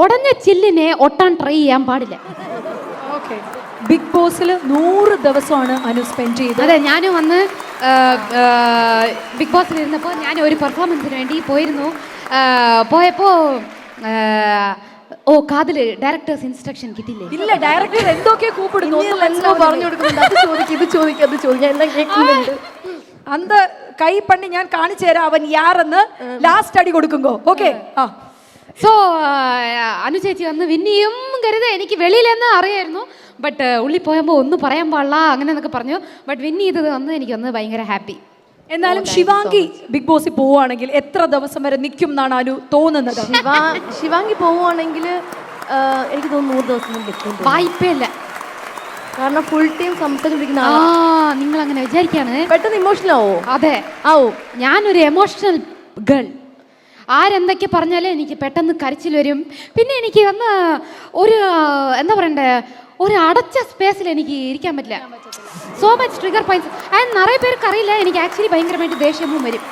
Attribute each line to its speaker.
Speaker 1: ഉടഞ്ഞ ചില്ലിനെ ഒട്ടാൻ try ചെയ്യാൻ പാടില്ല.
Speaker 2: Big ബോസിൽ 100 ദിവസമാണ് അനു സ്പെൻഡ് ചെയ്തത്.
Speaker 1: അതെ, ഞാനും വന്ന് ബിഗ് ബോസിൽ ഇരുന്നപ്പോൾ ഞാൻ ഒരു പെർഫോമൻസിന് വേണ്ടി പോയിരുന്നു. പോയപ്പോൾ കാതില് ഡയറക്ടേഴ്സ് ഇൻസ്ട്രക്ഷൻ കിട്ടില്ലേ?
Speaker 2: ഇല്ല, ഡയറക്ടർ എന്തൊക്കെ കൂപ്പിടുന്നു
Speaker 3: പറഞ്ഞു കൊടുക്കുന്നുണ്ട്. അത് ചോദിക്കാം എല്ലാം കേൾക്കുന്നുണ്ട്.
Speaker 2: അന്ത കൈ പണി ഞാൻ കാണിച്ചു തരാം അവൻ യാറെന്ന് ലാസ്റ്റ് അടി കൊടുക്കുമ്പോ. ഓക്കെ.
Speaker 1: സോ അനു ചേച്ചി വന്ന് വിന്നിയും കരുത് എനിക്ക് വെളിയിലെന്ന് അറിയായിരുന്നു. ബട്ട് ഉള്ളി പോയപ്പോൾ ഒന്നും പറയാൻ പാടില്ല അങ്ങനെ എന്നൊക്കെ പറഞ്ഞു. ബട്ട് വിന്നി ചെയ്തത് വന്ന് എനിക്കൊന്ന് ഭയങ്കര ഹാപ്പി.
Speaker 2: എന്നാലും ശിവാംഗി ബിഗ് ബോസിൽ പോവുകയാണെങ്കിൽ എത്ര ദിവസം വരെ നിൽക്കും എന്നാണ് അനു തോന്നുന്നത്?
Speaker 3: ശിവാംഗി പോവുകയാണെങ്കിൽ എനിക്ക് തോന്നുന്നു 100 ദിവസം നിൽക്കും.
Speaker 1: വായ്പയില്ല,
Speaker 3: കാരണം ഫുൾ ടൈം സംസാരിക്കുന്ന
Speaker 1: നിങ്ങൾ അങ്ങനെ വിചാരിക്കാണ്.
Speaker 3: പെട്ടെന്ന് ഇമോഷണൽ ആവോ?
Speaker 1: അതെ, ഞാനൊരു എമോഷണൽ ഗേൾ. ആരെന്തൊക്കെ പറഞ്ഞാലും എനിക്ക് പെട്ടെന്ന് കരച്ചിൽ വരും. പിന്നെ എനിക്ക് വന്ന് ഒരു എന്താ പറയണ്ടേ, ഒരു അടച്ച സ്പേസിൽ എനിക്ക് ഇരിക്കാൻ പറ്റില്ല. So much trigger points. നിറയെ പേർക്ക് അറിയില്ല, എനിക്ക് ആക്ച്വലി ഭയങ്കരമായിട്ട് ദേഷ്യവും വരും.